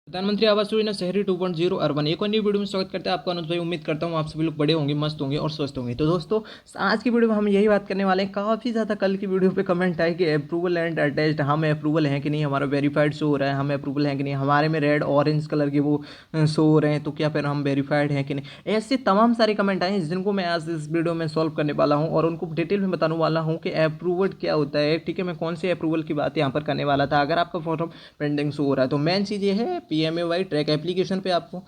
प्रधानमंत्री आवास योजना शहरी 2.0 अर्बन एक और नई वीडियो में स्वागत करते हैं आपका अनुज भाई। उम्मीद करता हूँ आप सभी लोग बड़े होंगे, मस्त होंगे और स्वस्थ होंगे। तो दोस्तों, आज की वीडियो में हम यही बात करने वाले हैं। काफ़ी ज़्यादा कल की वीडियो पे कमेंट आए कि अप्रूवल एंड अटैच्ड, हम अप्रूवल हैं कि नहीं, हमारा वेरीफाइड शो हो रहा है, हम अप्रूवल हैं कि नहीं, हमारे में रेड ऑरेंज कलर के वो शो हो रहे हैं, तो क्या फिर हम वेरीफाइड हैं कि नहीं। ऐसे तमाम सारे कमेंट आए हैं जिनको मैं आज इस वीडियो में सॉल्व करने वाला हूँ और उनको डिटेल में बताने वाला हूँ कि अप्रूवल क्या होता है। ठीक है, मैं कौन से अप्रूवल की बात यहाँ पर करने वाला था। अगर आपका फॉर्म पेंडिंग शो हो रहा है तो मेन चीज़ ये है, PMAY ट्रैक एप्लीकेशन पे आपको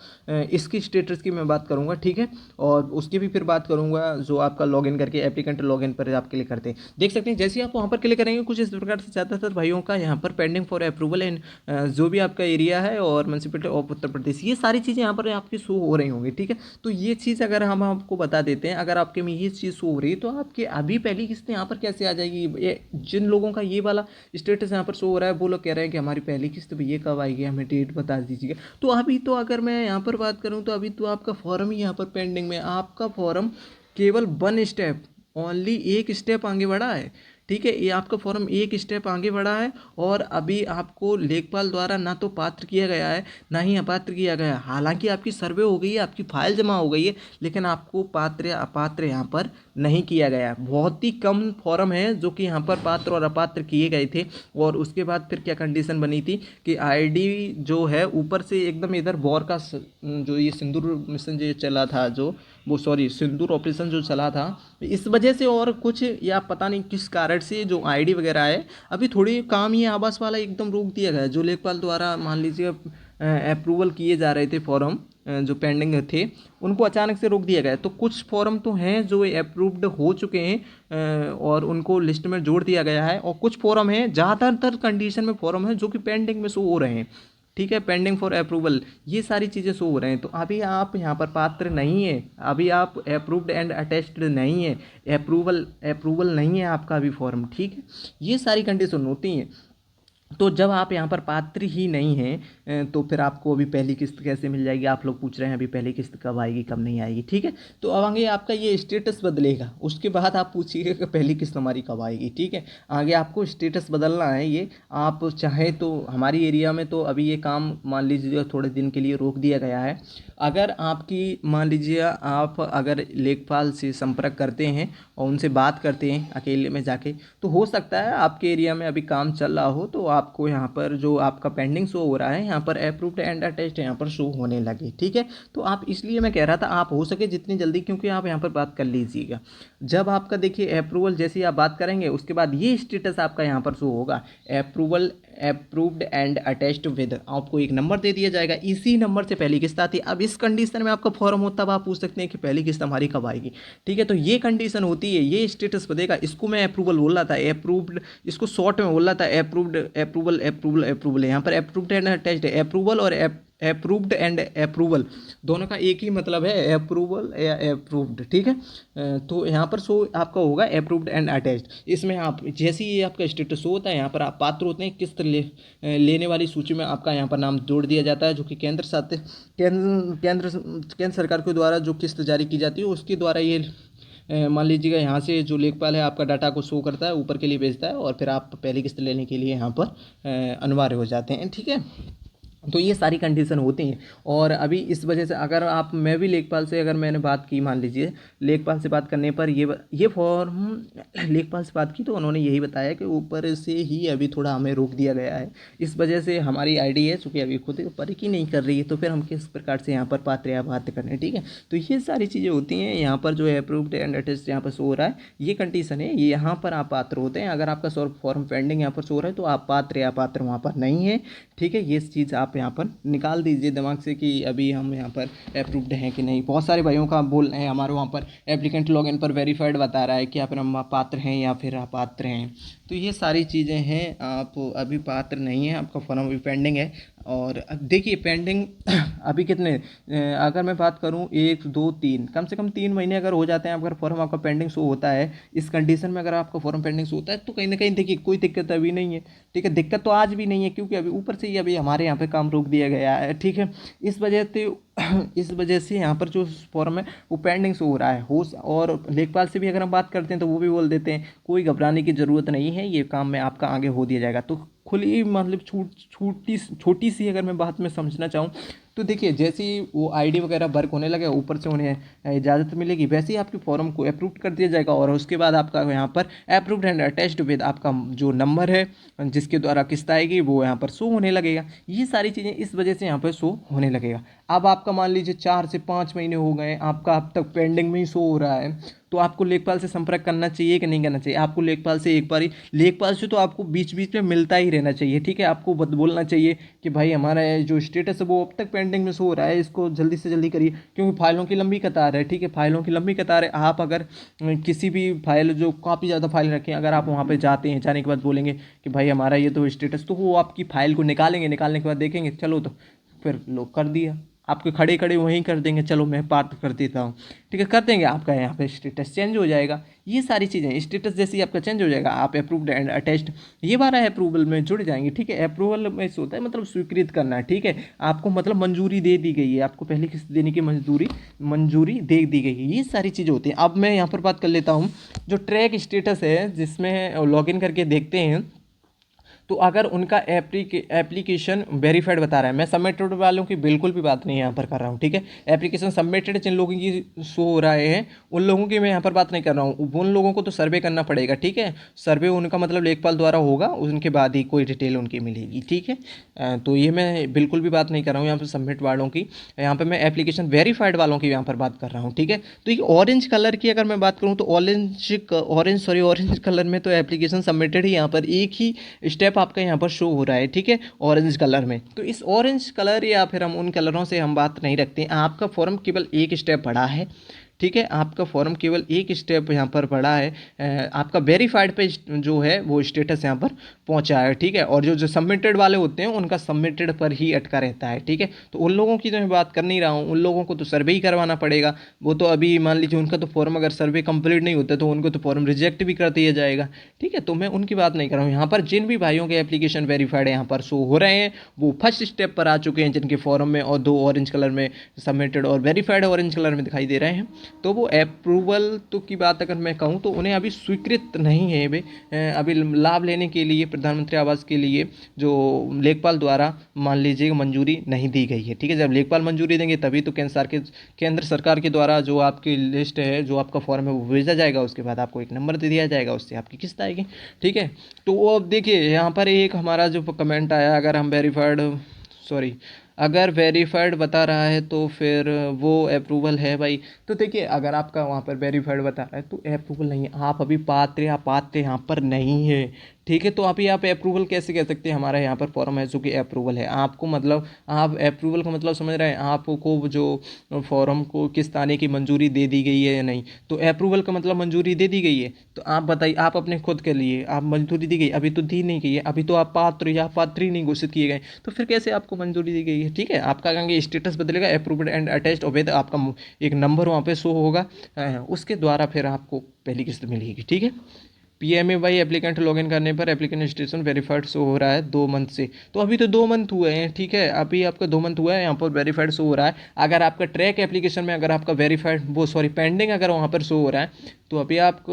इसकी स्टेटस की मैं बात करूंगा। ठीक है, और उसकी भी फिर बात करूंगा जो आपका लॉगिन करके एप्लीकेंट लॉगिन पर आप क्लिक करते हैं। देख सकते हैं जैसे ही आप वहाँ पर क्लिक करेंगे कुछ इस प्रकार से ज़्यादातर भाइयों का यहाँ पर पेंडिंग फॉर अप्रूवल इन जो भी आपका एरिया है और म्यूनसिपलिटी ऑफ उत्तर प्रदेश, ये सारी चीज़ें यहाँ पर आपकी शो हो रही होंगी। ठीक है, तो ये चीज़ अगर हम आपको बता देते हैं, अगर आपके में ये चीज़ शो हो रही है तो आपके अभी पहली किस्त यहाँ पर कैसे आ जाएगी। ये जिन लोगों का ये वाला स्टेटस यहाँ पर शो हो रहा है वो लोग कह रहे हैं कि हमारी पहली किस्त भी ये कब आएगी, हमें डेट बता दीजिएगा। तो अभी तो अगर मैं यहाँ पर बात करूँ तो अभी तो आपका फॉर्म ही यहाँ पर पेंडिंग में, आपका फॉर्म केवल वन स्टेप, ओनली एक स्टेप आगे बढ़ा है। ठीक है, ये आपका फॉर्म एक स्टेप आगे बढ़ा है और अभी आपको लेखपाल द्वारा ना तो पात्र किया गया है ना ही अपात्र किया गया है। हालांकि आपकी सर्वे हो गई है, आपकी फाइल जमा हो गई है, लेकिन आपको पात्र या अपात्र यहाँ पर नहीं किया गया है। बहुत ही कम फॉर्म है जो कि यहाँ पर पात्र और अपात्र किए गए थे। और उसके बाद फिर क्या कंडीशन बनी थी कि ID जो है ऊपर से एकदम इधर बॉर का जो ये सिंदूर मिशन जो चला था, जो वो सॉरी सिंदूर ऑपरेशन जो चला था, इस वजह से और कुछ या पता नहीं किस कारण से जो ID वगैरह है अभी थोड़ी काम ये आवास वाला एकदम रोक दिया गया है। जो लेखपाल द्वारा मान लीजिए अप्रूवल किए जा रहे थे फॉर्म जो पेंडिंग थे, उनको अचानक से रोक दिया गया। तो कुछ फॉर्म तो हैं जो अप्रूव्ड हो चुके हैं और उनको लिस्ट में जोड़ दिया गया है, और कुछ फॉर्म हैं, ज़्यादातर कंडीशन में फॉर्म है जो कि पेंडिंग में शो हो रहे हैं। ठीक है, पेंडिंग फॉर अप्रूवल ये सारी चीज़ें शो हो रहे हैं। तो अभी आप यहाँ पर पात्र नहीं है, अभी आप अप्रूव्ड एंड अटेस्टेड नहीं है, अप्रूवल अप्रूवल नहीं है आपका अभी फॉर्म। ठीक है, ये सारी कंडीशन होती हैं। तो जब आप यहाँ पर पात्र ही नहीं हैं तो फिर आपको अभी पहली किस्त कैसे मिल जाएगी। आप लोग पूछ रहे हैं अभी पहली किस्त कब आएगी कब नहीं आएगी। ठीक है, तो अब आगे आपका ये स्टेटस बदलेगा, उसके बाद आप पूछिएगा कि पहली किस्त हमारी कब आएगी। ठीक है, आगे आपको स्टेटस बदलना है। ये आप चाहें तो हमारी एरिया में तो अभी ये काम मान लीजिए थोड़े दिन के लिए रोक दिया गया है। अगर आपकी मान लीजिए आप अगर लेखपाल से संपर्क करते हैं और उनसे बात करते हैं अकेले में जाके, तो हो सकता है आपके एरिया में अभी काम चल रहा हो तो आपको यहाँ पर जो आपका पेंडिंग शो हो रहा है यहाँ पर अप्रूव्ड एंड अटैच्ड यहाँ पर शो होने लगे। ठीक है, तो आप इसलिए मैं कह रहा था आप हो सके जितनी जल्दी, क्योंकि आप यहाँ पर बात कर लीजिएगा। जब आपका देखिए अप्रूवल जैसे ही आप बात करेंगे उसके बाद ये स्टेटस आपका यहाँ पर शो होगा, approval approved and attached with, आपको एक नंबर दे दिया जाएगा, इसी नंबर से पहली किस्त आती है। अब इस कंडीशन में आपका फॉर्म हो तब आप पूछ सकते हैं कि पहली किस्त हमारी कब आएगी। ठीक है, तो ये कंडीशन होती है, ये स्टेटस बनेगा। इसको मैं अप्रूवल बोल रहा था, अप्रूव्ड, इसको शॉर्ट में बोल रहा था अप्रूव्ड अप्रूवल अप्रूवल अप्रूवल। यहाँ पर अप्रूव्ड एंड अटैच्ड है, अप्रूवल और अप्रूव्ड एंड अप्रूवल दोनों का एक ही मतलब है, अप्रूवल या अप्रूव्ड। ठीक है, तो यहाँ पर शो आपका होगा अप्रूव्ड एंड अटैच्ड। इसमें आप जैसे ही आपका स्टेटस शो होता है यहाँ पर आप पात्र होते हैं, किस्त लेने वाली सूची में आपका यहाँ पर नाम जोड़ दिया जाता है, जो कि केंद्र सरकार के द्वारा जो किस्त जारी की जाती है उसके द्वारा ये मान लीजिएगा यहाँ से जो लेखपाल है आपका डाटा को शो करता है, ऊपर के लिए भेजता है, और फिर आप पहली किस्त लेने के लिए यहाँ पर अनिवार्य हो जाते हैं। ठीक है, तो ये सारी कंडीशन होती हैं। और अभी इस वजह से अगर आप, मैं भी लेखपाल से अगर मैंने बात की, मान लीजिए लेखपाल से बात करने पर ये फॉर्म लेखपाल से बात की तो उन्होंने यही बताया कि ऊपर से ही अभी थोड़ा हमें रोक दिया गया है, इस वजह से हमारी ID है चूँकि अभी खुद ऊपर की नहीं कर रही है, तो फिर हम किस प्रकार से यहाँ पर पात्र या बात करें। ठीक है, तो ये सारी चीज़ें होती हैं। यहाँ पर जो है अप्रूव्ड एंड अटैच्ड यहाँ पर शो हो रहा है, ये कंडीशन है, ये यहाँ पर आप पात्र होते हैं। अगर आपका फॉर्म पेंडिंग यहाँ पर शो हो रहा है तो आप पात्र या पात्र वहाँ पर नहीं है। ठीक है, ये चीज़ आप यहाँ पर निकाल दीजिए दिमाग से कि अभी हम यहाँ पर अप्रूव्ड हैं कि नहीं। बहुत सारे भाइयों का बोल रहे हैं हमारे वहाँ पर एप्लीकेंट लॉगिन पर वेरीफाइड बता रहा है कि आप हम पात्र हैं या फिर अपात्र हैं। तो ये सारी चीज़ें हैं, आप अभी पात्र नहीं है, आपका फॉर्म अभी पेंडिंग है। और अब देखिए पेंडिंग अभी कितने, अगर मैं बात करूं 1 2 3, कम से कम 3 महीने अगर हो जाते हैं, अगर फॉर्म आपका पेंडिंग शो होता है, इस कंडीशन में अगर आपका फॉर्म पेंडिंग शो होता है तो कहीं ना कहीं देखिए कोई दिक्कत अभी नहीं है। ठीक है, दिक्कत तो आज भी नहीं है क्योंकि अभी ऊपर से ही अभी हमारे यहाँ पे काम रोक दिया गया है। ठीक है, इस वजह से इस वजह से यहाँ पर जो फॉर्म है वो पेंडिंग शो हो रहा है। हो और लेखपाल से भी अगर हम बात करते हैं तो वो भी बोल देते हैं कोई घबराने की ज़रूरत नहीं है, ये काम में आपका आगे हो दिया जाएगा। तो खुली मतलब छोटी सी अगर मैं बात में समझना चाहूँ तो देखिए, जैसे ही वो आईडी वगैरह वर्क होने लगे, ऊपर से उन्हें इजाज़त मिलेगी, वैसे ही आपके फॉर्म को अप्रूव कर दिया जाएगा और उसके बाद आपका यहाँ पर अप्रूव्ड एंड अटैच्ड विद आपका जो नंबर है जिसके द्वारा किस्त आएगी वो यहाँ पर शो होने लगेगा। ये सारी चीज़ें इस वजह से यहाँ पर शो होने लगेगा। अब आपका मान लीजिए 4 से 5 महीने हो गए, आपका अब तक पेंडिंग में ही शो हो रहा है, तो आपको लेखपाल से संपर्क करना चाहिए कि नहीं करना चाहिए? आपको लेखपाल से एक बार ही, लेखपाल से तो आपको बीच बीच में मिलता ही रहना चाहिए, ठीक है। आपको बोलना चाहिए कि भाई हमारा जो स्टेटस है वो अब तक पेंडिंग में शो हो रहा है, इसको जल्दी से जल्दी करिए, क्योंकि फाइलों की लंबी कतार है, ठीक है। फाइलों की लंबी कतार है। आप अगर किसी भी फाइल जो काफ़ी ज़्यादा फाइल रखें, अगर आप वहाँ पर जाते हैं, जाने के बाद बोलेंगे कि भाई हमारा ये तो स्टेटस, तो वो आपकी फाइल को निकालेंगे, निकालने के बाद देखेंगे चलो तो फिर लोग कर दिया, आपके खड़े खड़े वहीं कर देंगे, चलो मैं बात कर देता हूँ, ठीक है, कर देंगे, आपका यहाँ पे स्टेटस चेंज हो जाएगा। ये सारी चीज़ें, स्टेटस जैसे ही आपका चेंज हो जाएगा, आप अप्रूव्ड एंड अटैच्ड ये 12 अप्रूवल में जुड़ जाएंगे, ठीक है। अप्रूवल में से होता है मतलब स्वीकृत करना, ठीक है। आपको मतलब मंजूरी दे दी गई है, आपको पहले किस्त देने की मंजूरी दे दी गई है, ये सारी चीज़ें होती हैं। अब मैं यहाँ पर बात कर लेता हूँ जो ट्रैक स्टेटस है, जिसमें लॉगिन करके देखते हैं, तो अगर उनका एप्लीकेशन वेरीफाइड बता रहा है, मैं सबमिटेड वालों की बिल्कुल भी बात नहीं यहाँ पर कर रहा हूँ, ठीक है। एप्लीकेशन सबमिटेड जिन लोगों की शो हो रहे हैं उन लोगों की मैं यहाँ पर बात नहीं कर रहा हूँ, उन लोगों को तो सर्वे करना पड़ेगा, ठीक है। सर्वे उनका मतलब लेखपाल द्वारा होगा, उनके बाद ही कोई डिटेल उनकी मिलेगी, ठीक है। तो ये मैं बिल्कुल भी बात नहीं कर रहा हूँ यहाँ पर सबमिट वालों की, यहाँ पर मैं एप्लीकेशन वेरीफाइड वालों की यहाँ पर बात कर रहा हूँ, ठीक है। तो ये ऑरेंज कलर की अगर मैं बात करूँ तो ऑरेंज कलर में तो एप्लीकेशन सबमिटेड ही यहाँ पर एक ही स्टेप आपका यहाँ पर शो हो रहा है, ठीक है, ऑरेंज कलर में। तो इस ऑरेंज कलर या फिर हम उन कलरों से हम बात नहीं रखते हैं, आपका फॉर्म केवल एक स्टेप बढ़ा है, ठीक है। आपका फॉर्म केवल एक स्टेप यहाँ पर बढ़ा है, आपका वेरीफाइड पे जो है वो स्टेटस यहाँ पर पहुँचा है, ठीक है। और जो सबमिटेड वाले होते हैं उनका सबमिटेड पर ही अटका रहता है, ठीक है। तो उन लोगों की तो मैं बात कर नहीं रहा हूँ, उन लोगों को तो सर्वे ही करवाना पड़ेगा, वो तो अभी मान लीजिए उनका तो फॉर्म अगर सर्वे कंप्लीट नहीं होता तो उनको तो फॉर्म रिजेक्ट भी कर दिया जाएगा, ठीक है। तो मैं उनकी बात नहीं कर रहा हूँ। यहाँ पर जिन भी भाइयों के एप्लीकेशन वेरीफाइड यहाँ पर शो हो रहे हैं वो फर्स्ट स्टेप पर आ चुके हैं, जिनके फॉर्म में और 2 ऑरेंज कलर में सबमिटेड और वेरीफाइड ऑरेंज कलर में दिखाई दे रहे हैं, तो वो अप्रूवल तो की बात अगर मैं कहूँ तो उन्हें अभी स्वीकृत नहीं है वे, अभी लाभ लेने के लिए प्रधानमंत्री आवास के लिए जो लेखपाल द्वारा मान लीजिए मंजूरी नहीं दी गई है, ठीक है। जब लेखपाल मंजूरी देंगे तभी तो केंद्र सरकार के द्वारा जो आपकी लिस्ट है, जो आपका फॉर्म है वो भेजा जाएगा, उसके बाद आपको एक नंबर दे दिया जाएगा, उससे आपकी किस्त आएगी, ठीक है। तो वो अब देखिए यहाँ पर एक हमारा जो कमेंट आया, अगर वेरीफाइड बता रहा है तो फिर वो अप्रूवल है भाई। तो देखिए अगर आपका वहाँ पर वेरीफाइड बता रहा है तो अप्रूवल नहीं है, आप अभी पात्र यहाँ पर नहीं है, ठीक है। तो अभी आप अप्रूवल कैसे कह सकते हैं, हमारा यहाँ पर फॉर्म है जो कि अप्रूवल है, आपको मतलब आप अप्रूवल का मतलब समझ रहे हैं, आपको जो फॉर्म को किस्त आने की मंजूरी दे दी गई है या नहीं। तो अप्रूवल का मतलब मंजूरी दे दी गई है, तो आप बताइए, आप अपने खुद के लिए आप मंजूरी दी गई, अभी तो दी नहीं गई है, अभी तो आप पात्र या पात्री नहीं घोषित किए गए, तो फिर कैसे आपको मंजूरी दी गई है, ठीक है। आपका कहेंगे स्टेटस बदलेगा, अप्रूव्ड एंड अटैच्ड और आपका एक नंबर वहाँ पे शो होगा, उसके द्वारा फिर आपको पहली किस्त मिलेगी, ठीक है। PMAY एप्लीकेंट लॉगिन करने पर एप्लीकेंट रजिस्ट्रेशन वेरीफाइड शो हो रहा है 2 मंथ से, तो अभी तो 2 मंथ हुए हैं, ठीक है। अभी आपका 2 मंथ हुआ है, यहाँ पर वेरीफाइड शो हो रहा है। अगर आपका ट्रैक एप्लीकेशन में अगर आपका पेंडिंग अगर वहाँ पर शो हो रहा है तो अभी आप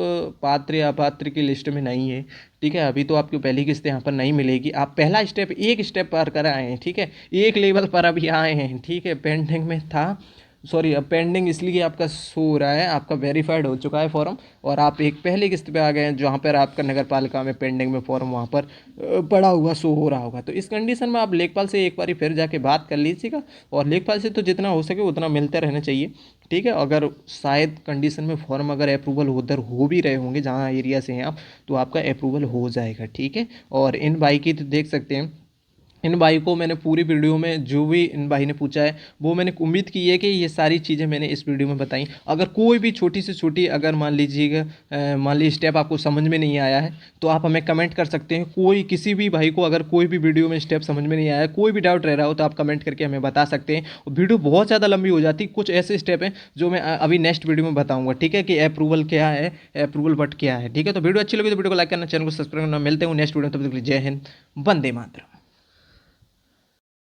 पात्र या अपात्र की लिस्ट में नहीं है, ठीक है। अभी तो आपकी पहली किस्त यहाँ पर नहीं मिलेगी, आप पहला स्टेप एक स्टेप पर कर आए हैं, ठीक है, एक लेवल पर अभी आए हैं, ठीक है। पेंडिंग में था, अब पेंडिंग इसलिए आपका शो हो रहा है, आपका वेरीफाइड हो चुका है फॉर्म और आप एक पहले किस्त पे आ गए हैं, जहाँ पर आपका नगर पालिका में पेंडिंग में फॉर्म वहाँ पर पड़ा हुआ शो हो रहा होगा। तो इस कंडीशन में आप लेखपाल से एक बार फिर जाके बात कर लीजिएगा, और लेखपाल से तो जितना हो सके उतना मिलते रहना चाहिए, ठीक है। अगर शायद कंडीशन में फॉर्म अगर अप्रूवल उधर हो भी रहे होंगे जहाँ एरिया से हैं आप, तो आपका अप्रूवल हो जाएगा, ठीक है। और इन भाई की तो देख सकते हैं, इन भाई को मैंने पूरी वीडियो में जो भी इन भाई ने पूछा है वो मैंने उम्मीद की है कि ये सारी चीज़ें मैंने इस वीडियो में बताई। अगर कोई भी छोटी से छोटी अगर मान लीजिए स्टेप आपको समझ में नहीं आया है तो आप हमें कमेंट कर सकते हैं। कोई किसी भी भाई को अगर कोई भी वीडियो में स्टेप समझ में नहीं आया, कोई भी डाउट रह रहा हो तो आप कमेंट करके हमें बता सकते हैं। और वीडियो बहुत ज़्यादा लंबी हो जाती, कुछ ऐसे स्टेप हैं जो मैं अभी नेक्स्ट वीडियो में बताऊँगा, ठीक है, कि अप्रूवल क्या है, अप्रूवल बट क्या है, ठीक है। तो वीडियो अच्छी लगी तो वीडियो को लाइक करना, चैनल को सब्सक्राइब करना। मिलते हैं नेक्स्ट वीडियो, तब तक के लिए जय हिंद, वंदे मातरम।